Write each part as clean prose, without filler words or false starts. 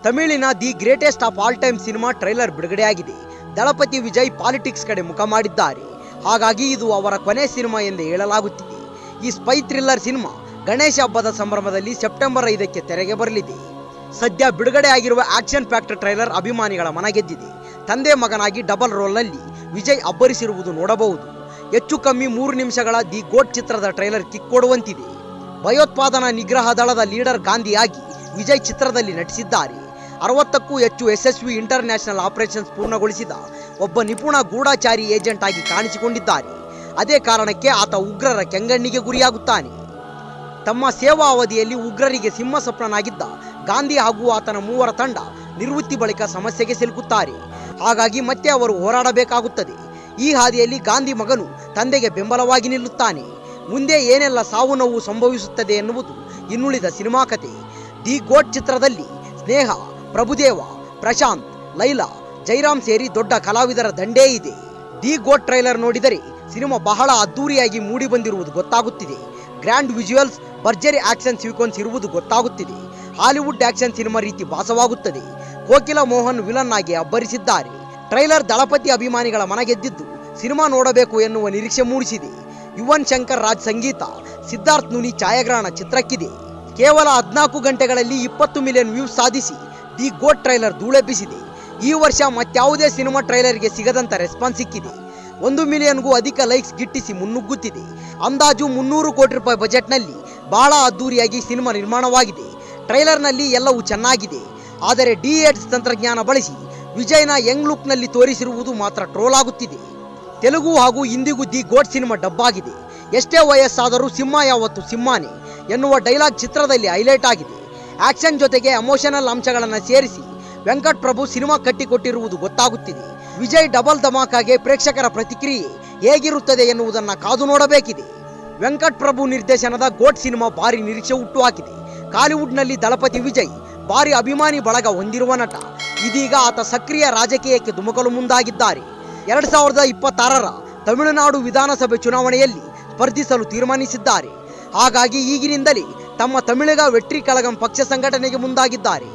ತಮಿಳಿನ the greatest of all time cinema trailer ಬಿಡುಗಡೆಯಾಗಿದೆ. Thalapathy Vijay politics ಕಡೆ ಮುಖ ಮಾಡಿದ್ದಾರೆ. ಹಾಗಾಗಿ ಇದು ಅವರ ಕೊನೆ ಸಿನಿಮಾ ಎಂದು ಹೇಳಲಾಗುತ್ತಿದೆ. ಈ ಸ್ಪೈ ಥ್ರಿಲ್ಲರ್ ಸಿನಿಮಾ ಗಣೇಶ ಹಬ್ಬದ ಸಂಭ್ರಮದಲ್ಲಿ ಸೆಪ್ಟೆಂಬರ್ 5ಕ್ಕೆ ತೆರೆಗೆ ಬರಲಿದೆ. ಸದ್ಯ ಬಿಡುಗಡೆಯಾಗಿರುವ ಆಕ್ಷನ್ ಫ್ಯಾಕ್ಟರ್ ಟ್ರೈಲರ್ ಅಭಿಮಾನಿಗಳ ಮನಗೆದ್ದಿದೆ. ತಂದೆ ಮಗನಾಗಿ ಡಬಲ್ ರೋಲ್ನಲ್ಲಿ ವಿಜಯ್ ಅಬ್ಬರಿಸಿರುವುದು ನೋಡಬಹುದು. ಹೆಚ್ಚು ಕಮ್ಮಿ 3 ನಿಮಿಷಗಳ ದಿ ಗೋಟ್ ಚಿತ್ರದ ಟ್ರೈಲರ್ ಕಿಕ್ ಕೊಡುವಂತಿದೆ. ಭಯೋತ್ಪಾದನಾ ನಿಗ್ರಹ ದಳದ ಲೀಡರ್ ಗಾಂಧಿಯಾಗಿ ವಿಜಯ್ ಚಿತ್ರದಲ್ಲಿ ನಟಿಸಿದ್ದಾರೆ. 60ಕ್ಕೂ ಹೆಚ್ಚು ಯಶಸ್ವಿ ಇಂಟರ್ ನ್ಯಾಷನಲ್ ಆಪರೇಷನ್ಸ್ ಪೂರ್ಣಗೊಳಿಸಿದ ಒಬ್ಬ ನಿಪುಣ ಗೂಢಚಾರಿ ಏಜೆಂಟ್ ಆಗಿ ಕಾಣಿಸಿಕೊಂಡಿದ್ದಾರೆ. ಅದೇ ಕಾರಣಕ್ಕೆ ಆತ ಉಗ್ರರ ಕೆಂಗಣ್ಣಿಗೆ ಗುರಿಯಾಗುತ್ತಾನೆ. ತಮ್ಮ ಸೇವಾ ಅವಧಿಯಲ್ಲಿ ಉಗ್ರರಿಗೆ ಸಿಂಹಸ್ವಪ್ನನಾಗಿದ್ದ ಗಾಂಧಿ ಹಾಗೂ ಆತನ 3 ತಂಡ ನಿವೃತ್ತಿ ಬಳಿಕ ಸಮಸ್ಯೆಗೆ ಸಿಲುಕುತ್ತಾರೆ. ಹಾಗಾಗಿ ಮತ್ತೆ ಅವರು ಹೋರಾಡಬೇಕಾಗುತ್ತದೆ. ಈ ಹಾದಿಯಲ್ಲಿ ಗಾಂಧಿ ಮಗನು ತಂದೆಗೆ ಬೆಂಬಲವಾಗಿ ನಿಲ್ಲುತ್ತಾನೆ. ಮುಂದೆ ಏನೆಲ್ಲ ಸಾವು ನೋವು ಸಂಭವಿಸುತ್ತದೆ ಎನ್ನುವುದು ಇನ್ನುಳಿದ ಸಿನಿಮಾ ಕತೆ. ದಿ ಗೋಟ್ ಚಿತ್ರದಲ್ಲಿ ಸ್ನೇಹ, ಪ್ರಭುದೇವ, ಪ್ರಶಾಂತ್, ಲೈಲಾ, ಜೈರಾಮ್ ಸೇರಿ ದೊಡ್ಡ ಕಲಾವಿದರ ದಂಡೇ ಇದೆ. ದಿ ಗೋಟ್ ಟ್ರೈಲರ್ ನೋಡಿದರೆ ಸಿನಿಮಾ ಬಹಳ ಅದ್ದೂರಿಯಾಗಿ ಮೂಡಿ ಬಂದಿರುವುದು ಗೊತ್ತಾಗುತ್ತಿದೆ. ಗ್ರ್ಯಾಂಡ್ ವಿಜುವಲ್ಸ್, ಭರ್ಜರಿ ಆಕ್ಷನ್ ಸೀಕ್ವೆನ್ಸ್ ಇರುವುದು ಗೊತ್ತಾಗುತ್ತಿದೆ. ಹಾಲಿವುಡ್ ಆಕ್ಷನ್ ಸಿನಿಮಾ ರೀತಿ ಭಾಸವಾಗುತ್ತದೆ. ಕೋಕಿಲ ಮೋಹನ್ ವಿಲನ್ ಆಗಿ ಅಬ್ಬರಿಸಿದ್ದಾರೆ. ಟ್ರೈಲರ್ ದಳಪತಿ ಅಭಿಮಾನಿಗಳ ಮನಗೆದ್ದಿದ್ದು ಸಿನಿಮಾ ನೋಡಬೇಕು ಎನ್ನುವ ನಿರೀಕ್ಷೆ ಮೂಡಿಸಿದೆ. ಯುವನ್ ಶಂಕರ್ ರಾಜ್ ಸಂಗೀತ, ಸಿದ್ಧಾರ್ಥ್ ನುನಿ ಛಾಯಾಗ್ರಹಣ ಚಿತ್ರಕ್ಕಿದೆ. ಕೇವಲ 14 ಗಂಟೆಗಳಲ್ಲಿ 20 ಮಿಲಿಯನ್ ವ್ಯೂಸ್ ಸಾಧಿಸಿ ದಿ ಗೋಟ್ ಟ್ರೈಲರ್ ಧೂಳೆಬ್ಬಿಸಿದೆ. ಈ ವರ್ಷ ಮತ್ಯಾವುದೇ ಸಿನಿಮಾ ಟ್ರೈಲರ್ಗೆ ಸಿಗದಂತ ರೆಸ್ಪಾನ್ಸ್ ಸಿಕ್ಕಿದೆ. 1 ಮಿಲಿಯನ್ಗೂ ಅಧಿಕ ಲೈಕ್ಸ್ ಗಿಟ್ಟಿಸಿ ಮುನ್ನುಗ್ಗುತ್ತಿದೆ. ಅಂದಾಜು 300 ಕೋಟಿ ರೂಪಾಯಿ ಬಜೆಟ್ನಲ್ಲಿ ಬಹಳ ಅದ್ದೂರಿಯಾಗಿ ಸಿನಿಮಾ ನಿರ್ಮಾಣವಾಗಿದೆ. ಟ್ರೈಲರ್ನಲ್ಲಿ ಎಲ್ಲವೂ ಚೆನ್ನಾಗಿದೆ. ಆದರೆ ಡಿ8 ತಂತ್ರಜ್ಞಾನ ಬಳಸಿ ವಿಜಯ್ನ ಯಂಗ್ ಲುಕ್ನಲ್ಲಿ ತೋರಿಸಿರುವುದು ಮಾತ್ರ ಟ್ರೋಲ್ ಆಗುತ್ತಿದೆ. ತೆಲುಗು ಹಾಗೂ ಹಿಂದಿಗೂ ದಿ ಗೋಟ್ ಸಿನಿಮಾ ಡಬ್ ಆಗಿದೆ. ಎಷ್ಟೇ ವಯಸ್ಸಾದರೂ ಸಿಂಹ ಯಾವತ್ತು ಸಿಂಹಾನೆ ಎನ್ನುವ ಡೈಲಾಗ್ ಚಿತ್ರದಲ್ಲಿ ಹೈಲೈಟ್ ಆಗಿದೆ. ಆಕ್ಷನ್ ಜೊತೆಗೆ ಎಮೋಷನಲ್ ಅಂಶಗಳನ್ನು ಸೇರಿಸಿ ವೆಂಕಟ್ ಪ್ರಭು ಸಿನಿಮಾ ಕಟ್ಟಿಕೊಟ್ಟಿರುವುದು ಗೊತ್ತಾಗುತ್ತಿದೆ. ವಿಜಯ್ ಡಬಲ್ ಧಮಾಕಾಗೆ ಪ್ರೇಕ್ಷಕರ ಪ್ರತಿಕ್ರಿಯೆ ಹೇಗಿರುತ್ತದೆ ಎನ್ನುವುದನ್ನು ಕಾದು ನೋಡಬೇಕಿದೆ. ವೆಂಕಟ್ ಪ್ರಭು ನಿರ್ದೇಶನದ ಗೋಟ್ ಸಿನಿಮಾ ಭಾರಿ ನಿರೀಕ್ಷೆ ಹುಟ್ಟುಹಾಕಿದೆ. ಕಾಲಿವುಡ್ನಲ್ಲಿ ದಳಪತಿ ವಿಜಯ್ ಭಾರಿ ಅಭಿಮಾನಿ ಬಳಗ ಹೊಂದಿರುವ ನಟ. ಇದೀಗ ಆತ ಸಕ್ರಿಯ ರಾಜಕೀಯಕ್ಕೆ ಧುಮುಕಲು ಮುಂದಾಗಿದ್ದಾರೆ. 2026ರ ತಮಿಳುನಾಡು ವಿಧಾನಸಭೆ ಚುನಾವಣೆಯಲ್ಲಿ ಸ್ಪರ್ಧಿಸಲು ತೀರ್ಮಾನಿಸಿದ್ದಾರೆ. ಹಾಗಾಗಿ ಈಗಿನಿಂದಲೇ ತಮ್ಮ ತಮಿಳಿಗ ವೆಟ್ರಿ ಕಳಗಂ ಪಕ್ಷ ಸಂಘಟನೆಗೆ ಮುಂದಾಗಿದ್ದಾರೆ.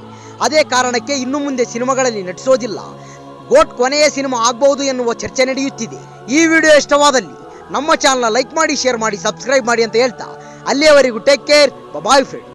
ಅದೇ ಕಾರಣಕ್ಕೆ ಇನ್ನು ಮುಂದೆ ಸಿನಿಮಾಗಳಲ್ಲಿ ನಟಿಸೋದಿಲ್ಲ. ಗೋಟ್ ಕೊನೆಯ ಸಿನಿಮಾ ಆಗಬಹುದು ಎನ್ನುವ ಚರ್ಚೆ ನಡೆಯುತ್ತಿದೆ. ಈ ವಿಡಿಯೋ ಇಷ್ಟವಾದಲ್ಲಿ ನಮ್ಮ ಚಾನಲ್ ಲೈಕ್ ಮಾಡಿ, ಶೇರ್ ಮಾಡಿ, ಸಬ್ಸ್ಕ್ರೈಬ್ ಮಾಡಿ ಅಂತ ಹೇಳ್ತಾ ಅಲ್ಲಿಯವರೆಗೂ ಟೇಕ್ ಕೇರ್, ಬಾಯ್ ಫ್ರೆಂಡ್.